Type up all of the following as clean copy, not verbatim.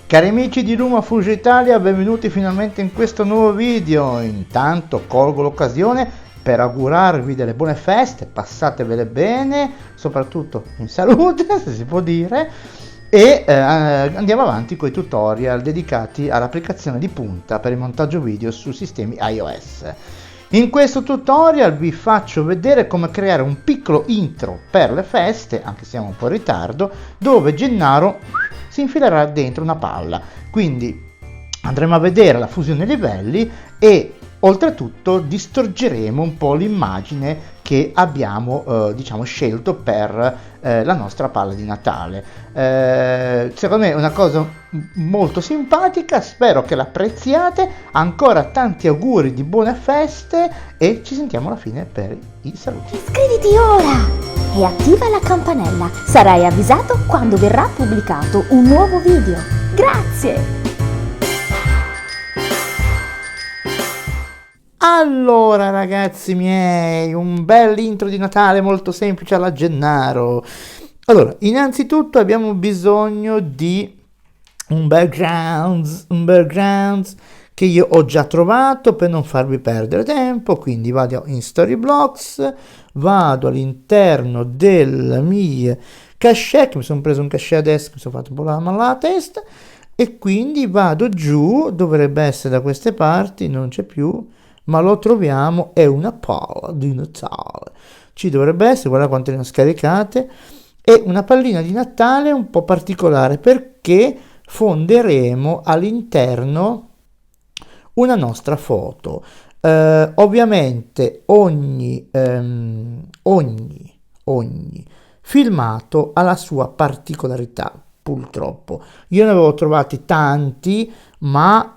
Cari amici di Luma Fuji Italia, benvenuti finalmente in questo nuovo video. Intanto colgo l'occasione per augurarvi delle buone feste, passatevele bene, soprattutto in salute, se si può dire, e andiamo avanti con i tutorial dedicati all'applicazione di punta per il montaggio video su sistemi iOS. In questo tutorial vi faccio vedere come creare un piccolo intro per le feste, anche se siamo un po' in ritardo, dove Gennaro si infilerà dentro una palla. Quindi andremo a vedere la fusione livelli e oltretutto distorgeremo un po' l'immagine che abbiamo scelto per la nostra palla di Natale. Secondo me è una cosa molto simpatica, spero che l'apprezziate. Ancora tanti auguri di buone feste e ci sentiamo alla fine per i saluti. Iscriviti ora e attiva la campanella, sarai avvisato quando verrà pubblicato un nuovo video. Grazie! Allora ragazzi miei, un bel intro di Natale molto semplice alla Gennaro. Allora, innanzitutto abbiamo bisogno di un background che io ho già trovato per non farvi perdere tempo, quindi vado in Storyblocks, vado all'interno del mio cachet, che mi sono preso un cachet adesso, mi sono fatto un po' la mano alla testa, e quindi vado giù, dovrebbe essere da queste parti, non c'è più, ma lo troviamo, è una palla di Natale, ci dovrebbe essere, guarda quante ne ho scaricate, è una pallina di Natale un po' particolare perché fonderemo all'interno una nostra foto. Ovviamente ogni filmato ha la sua particolarità, purtroppo. Io ne avevo trovati tanti, ma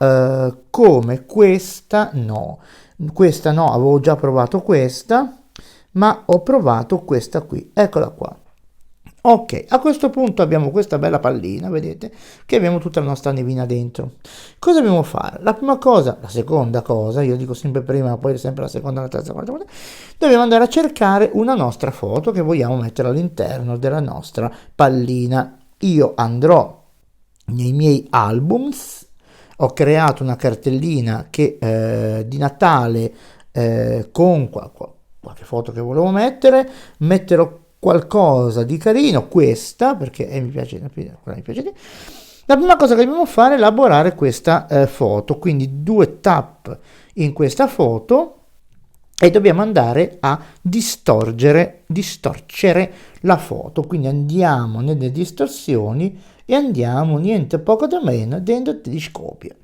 come questa no, avevo già provato questa, ma ho provato questa qui, eccola qua. Ok, a questo punto abbiamo questa bella pallina, vedete, che abbiamo tutta la nostra nevina dentro. Cosa dobbiamo fare? La prima cosa, la seconda cosa, io dico sempre prima, poi sempre la seconda, la terza, la quarta, dobbiamo andare a cercare una nostra foto che vogliamo mettere all'interno della nostra pallina. Io andrò nei miei albums, ho creato una cartellina che di Natale con qualche foto che volevo mettere, metterò qualcosa di carino, questa perché mi piace, mi piace. La prima cosa che dobbiamo fare è elaborare questa foto, quindi 2 tap in questa foto e dobbiamo andare a distorcere la foto, quindi andiamo nelle distorsioni e andiamo niente poco da meno dentro di scopia.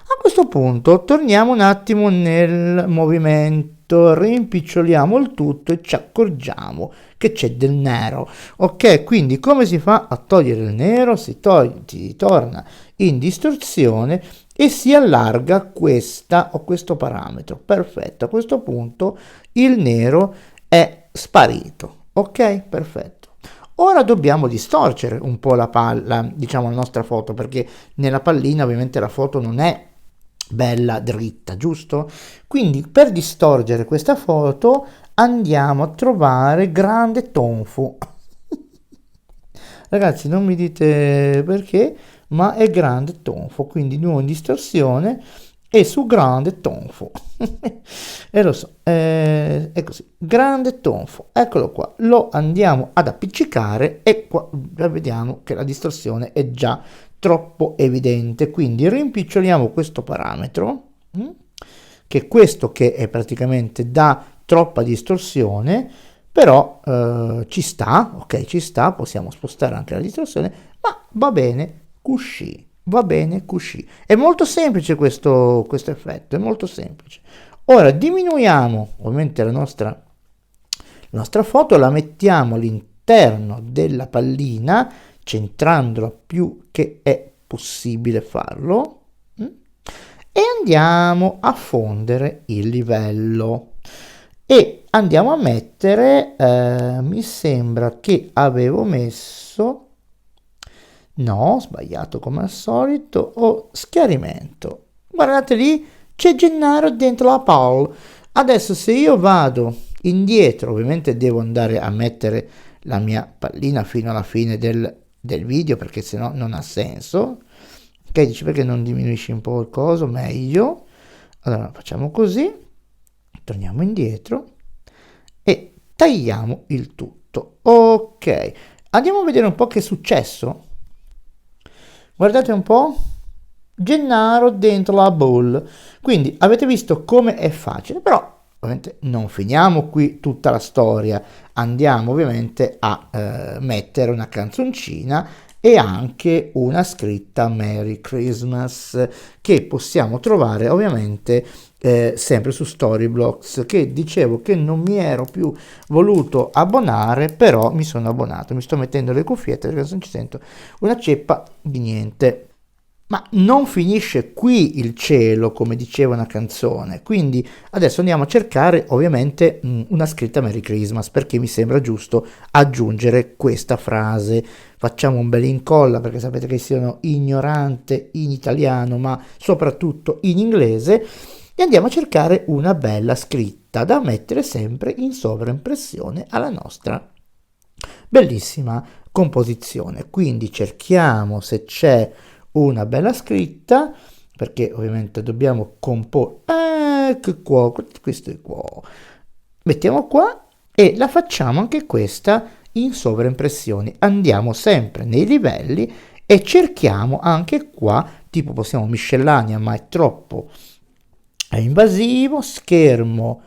A questo punto torniamo un attimo nel movimento, rimpiccioliamo il tutto e ci accorgiamo che c'è del nero. Ok, quindi come si fa a togliere il nero? Si torna in distorsione e si allarga questa o questo parametro. Perfetto, a questo punto il nero è sparito. Ok, perfetto. Ora dobbiamo distorcere un po' la palla, diciamo la nostra foto, perché nella pallina ovviamente la foto non è bella dritta, giusto? Quindi per distorcere questa foto andiamo a trovare grande tonfu. Ragazzi, non mi dite perché, ma è grande tonfu, quindi nuovo in distorsione e su grande tonfu. E lo so, è così, grande tonfu, eccolo qua, lo andiamo ad appiccicare e qua vediamo che la distorsione è già troppo evidente, quindi rimpiccioliamo questo parametro, che è questo che è praticamente da troppa distorsione, però ci sta, ok, ci sta, possiamo spostare anche la distorsione, ma va bene così, va bene così. È molto semplice questo effetto, è molto semplice. Ora diminuiamo ovviamente la nostra foto, la mettiamo all'interno della pallina, centrandola più che è possibile farlo, e andiamo a fondere il livello e andiamo a mettere mi sembra che avevo messo, no, ho sbagliato come al solito, schiarimento, guardate lì c'è Gennaro dentro la palla. Adesso se io vado indietro, ovviamente devo andare a mettere la mia pallina fino alla fine del video, perché sennò non ha senso. Ok, dici perché non diminuisci un po' il coso? Meglio. Allora facciamo così, torniamo indietro e tagliamo il tutto. Ok, andiamo a vedere un po' che è successo. Guardate un po'. Gennaro dentro la bowl. Quindi avete visto come è facile, però ovviamente non finiamo qui tutta la storia. Andiamo ovviamente a mettere una canzoncina e anche una scritta Merry Christmas che possiamo trovare ovviamente sempre su Storyblocks, che dicevo che non mi ero più voluto abbonare, però mi sono abbonato, mi sto mettendo le cuffiette perché non ci sento una ceppa di niente. Ma non finisce qui il cielo, come diceva una canzone, quindi adesso andiamo a cercare ovviamente una scritta Merry Christmas, perché mi sembra giusto aggiungere questa frase. Facciamo un bel incolla, perché sapete che sono ignorante in italiano, ma soprattutto in inglese, e andiamo a cercare una bella scritta da mettere sempre in sovraimpressione alla nostra bellissima composizione. Quindi cerchiamo se c'è una bella scritta, perché ovviamente dobbiamo comporre, ecco qua, questo è qua, mettiamo qua e la facciamo anche questa in sovraimpressioni. Andiamo sempre nei livelli e cerchiamo anche qua, tipo possiamo miscellanea, ma è troppo invasivo, schermo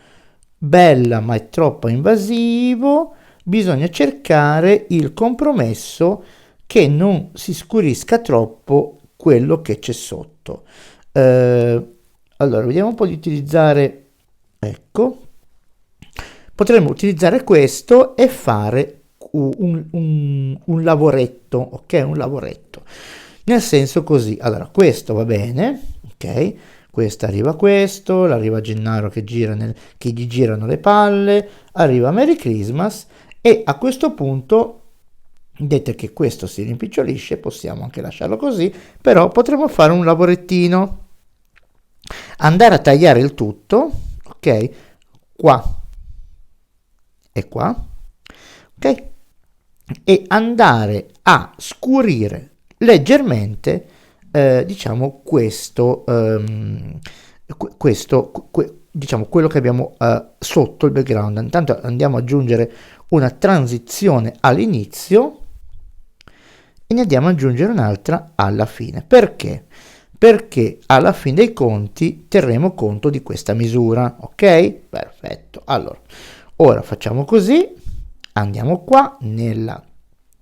bella ma è troppo invasivo, bisogna cercare il compromesso che non si scurisca troppo quello che c'è sotto. Allora, vediamo un po' di utilizzare, ecco, potremmo utilizzare questo e fare un lavoretto, ok? Un lavoretto. Nel senso così, allora questo va bene, ok? Questo arriva questo, arriva Gennaro che che gli girano le palle, arriva Merry Christmas e a questo punto, vedete che questo si rimpicciolisce, possiamo anche lasciarlo così, però potremmo fare un lavorettino, andare a tagliare il tutto, ok? Qua e qua, ok? E andare a scurire leggermente diciamo questo, diciamo quello che abbiamo sotto il background. Intanto andiamo ad aggiungere una transizione all'inizio e ne andiamo ad aggiungere un'altra alla fine. Perché? Perché alla fine dei conti terremo conto di questa misura, ok? Perfetto. Allora, ora facciamo così, andiamo qua nella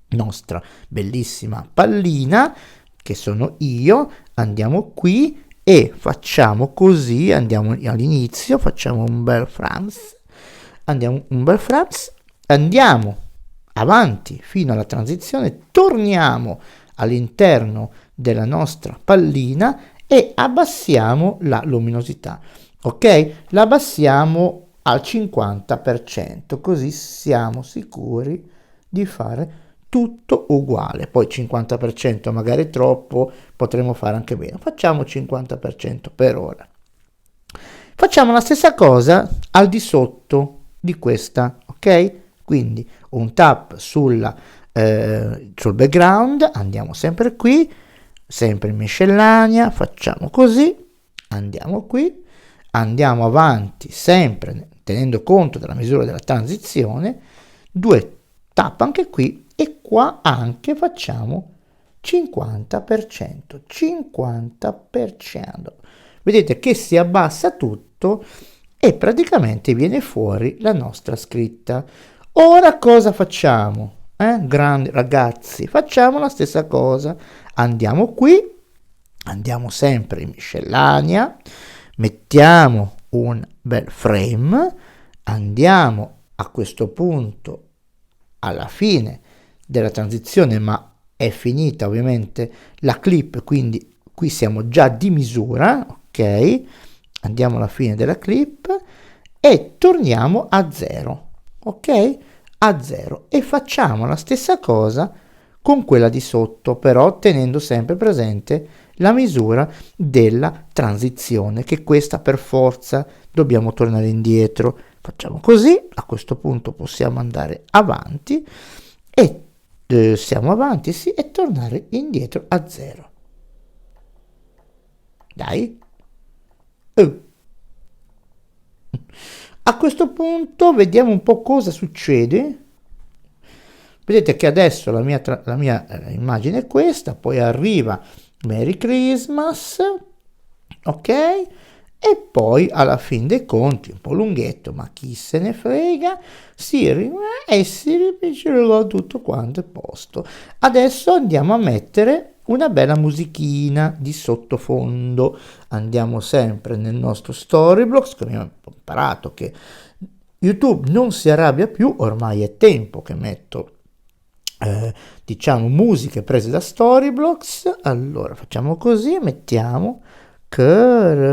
nostra bellissima pallina, che sono io, andiamo qui e facciamo così, andiamo all'inizio, facciamo un bel Franz, andiamo avanti fino alla transizione, torniamo all'interno della nostra pallina e abbassiamo la luminosità, ok? La abbassiamo al 50%, così siamo sicuri di fare tutto uguale. Poi 50% magari troppo, potremmo fare anche meno, facciamo 50% per ora. Facciamo la stessa cosa al di sotto di questa, ok? Quindi un tap sul background, andiamo sempre qui, sempre in miscellanea, facciamo così, andiamo qui, andiamo avanti sempre tenendo conto della misura della transizione, due tap anche qui e qua anche facciamo 50%, 50%. Vedete che si abbassa tutto e praticamente viene fuori la nostra scritta. Ora cosa facciamo? Grandi ragazzi, facciamo la stessa cosa. Andiamo qui, andiamo sempre in miscellanea, mettiamo un bel frame, andiamo a questo punto alla fine della transizione, ma è finita ovviamente la clip, quindi qui siamo già di misura, ok? Andiamo alla fine della clip e torniamo a 0, ok? A 0 e facciamo la stessa cosa con quella di sotto, però tenendo sempre presente la misura della transizione, che questa per forza dobbiamo tornare indietro. Facciamo così, a questo punto possiamo andare avanti e siamo avanti, sì, e tornare indietro a 0. Dai. A questo punto vediamo un po' cosa succede. Vedete che adesso la mia immagine è questa, poi arriva Merry Christmas, ok? E poi alla fin dei conti, un po' lunghetto, ma chi se ne frega, si ripiegherà tutto quanto a posto. Adesso andiamo a mettere una bella musichina di sottofondo. Andiamo sempre nel nostro Storyblocks, che abbiamo imparato che YouTube non si arrabbia più, ormai è tempo che metto diciamo musiche prese da Storyblocks. Allora facciamo così, mettiamo Christmas,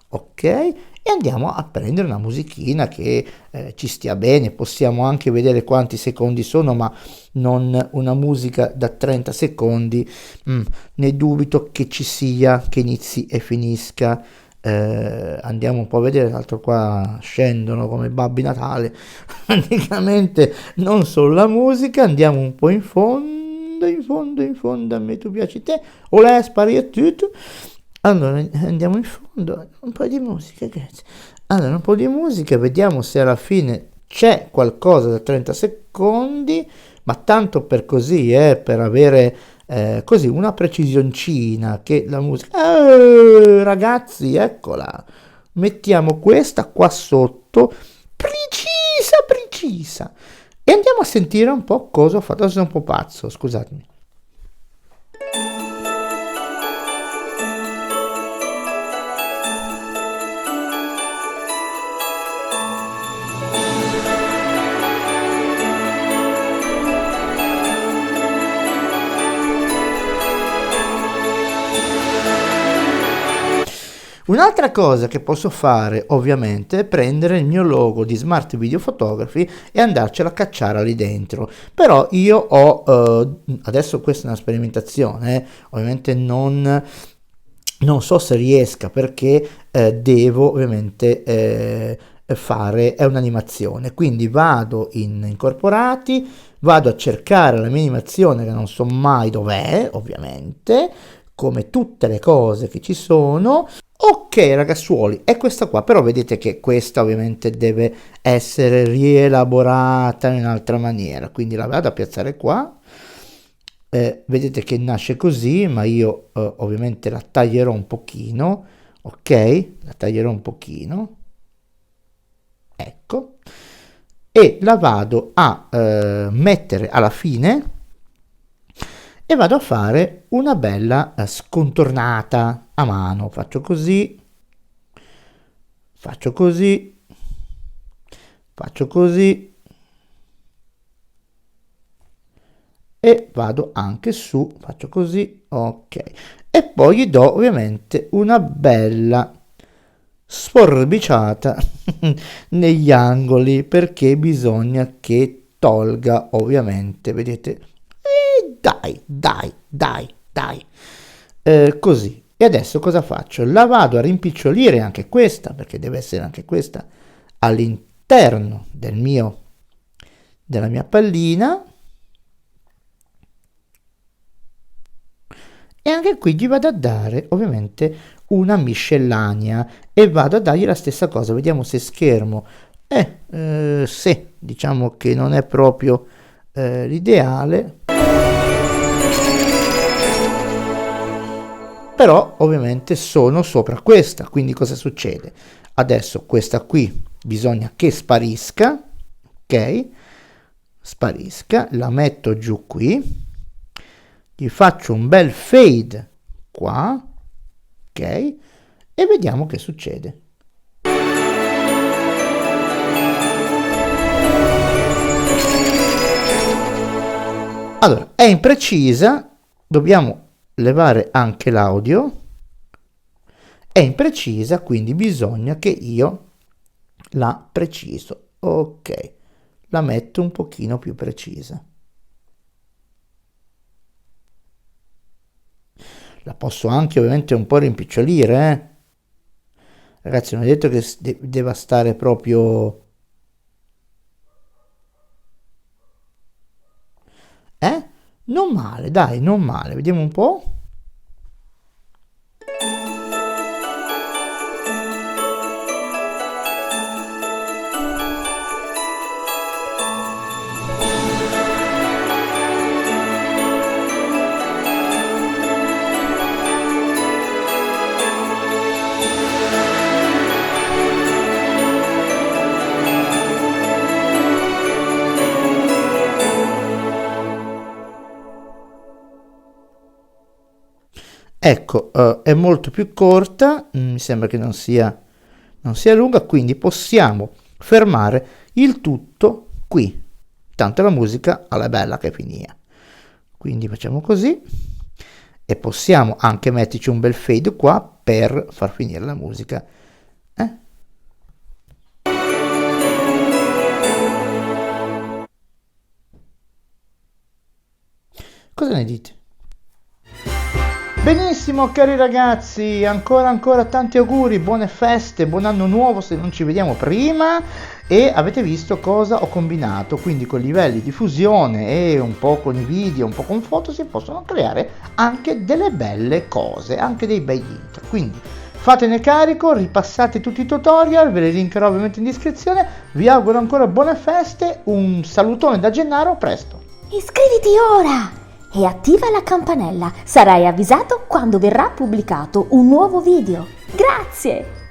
ok, e andiamo a prendere una musichina che ci stia bene. Possiamo anche vedere quanti secondi sono, ma non una musica da 30 secondi, ne dubito che ci sia, che inizi e finisca. Andiamo un po' a vedere, l'altro qua scendono come Babbi Natale praticamente, non solo la musica. Andiamo un po' in fondo, a me tu piaci te, olè, spari a tutto. Allora andiamo in fondo, un po' di musica, grazie. Allora un po' di musica, vediamo se alla fine c'è qualcosa da 30 secondi, ma tanto per così, per avere così una precisioncina che la musica. Ragazzi, eccola, mettiamo questa qua sotto, precisa, e andiamo a sentire un po' cosa ho fatto. Adesso sono un po' pazzo, scusatemi. Un'altra cosa che posso fare ovviamente è prendere il mio logo di Smart Video Photography e andarcela a cacciare lì dentro. Però io ho, adesso questa è una sperimentazione, ovviamente non so se riesca, perché devo ovviamente fare, è un'animazione, quindi vado in incorporati, vado a cercare la mia animazione che non so mai dov'è, ovviamente, come tutte le cose che ci sono. Ok ragazzuoli, è questa qua, però vedete che questa ovviamente deve essere rielaborata in un'altra maniera, quindi la vado a piazzare qua. Vedete che nasce così, ma io ovviamente la taglierò un pochino, ok? La taglierò un pochino, ecco, e la vado a mettere alla fine e vado a fare una bella scontornata a mano. Faccio così, faccio così, faccio così e vado anche su, faccio così, ok, e poi gli do ovviamente una bella sforbiciata negli angoli, perché bisogna che tolga ovviamente, vedete, dai, così. E adesso cosa faccio? La vado a rimpicciolire anche questa, perché deve essere anche questa all'interno della mia pallina. E anche qui gli vado a dare ovviamente una miscellanea e vado a dargli la stessa cosa. Vediamo se schermo. Sì, diciamo che non è proprio l'ideale. Però ovviamente sono sopra questa, quindi cosa succede? Adesso questa qui bisogna che sparisca, ok? Sparisca, la metto giù qui, gli faccio un bel fade qua, ok? E vediamo che succede. Allora, è imprecisa, dobbiamo levare anche l'audio, è imprecisa, quindi bisogna che io la preciso, ok, la metto un pochino più precisa. La posso anche ovviamente un po' rimpicciolire, ragazzi, non è detto che deve stare proprio, Non male, dai, non male. Vediamo un po'. Ecco, è molto più corta, mi sembra che non sia lunga, quindi possiamo fermare il tutto qui. Tanto la musica alla bella che finia. Quindi facciamo così e possiamo anche metterci un bel fade qua per far finire la musica. Eh? Cosa ne dite? Benissimo cari ragazzi, ancora tanti auguri, buone feste, buon anno nuovo se non ci vediamo prima. E avete visto cosa ho combinato, quindi con livelli di fusione e un po' con i video, un po' con foto si possono creare anche delle belle cose, anche dei bei intro. Quindi fatene carico, ripassate tutti i tutorial, ve li linkerò ovviamente in descrizione. Vi auguro ancora buone feste, un salutone da Gennaro, a presto. Iscriviti ora e attiva la campanella. Sarai avvisato quando verrà pubblicato un nuovo video. Grazie!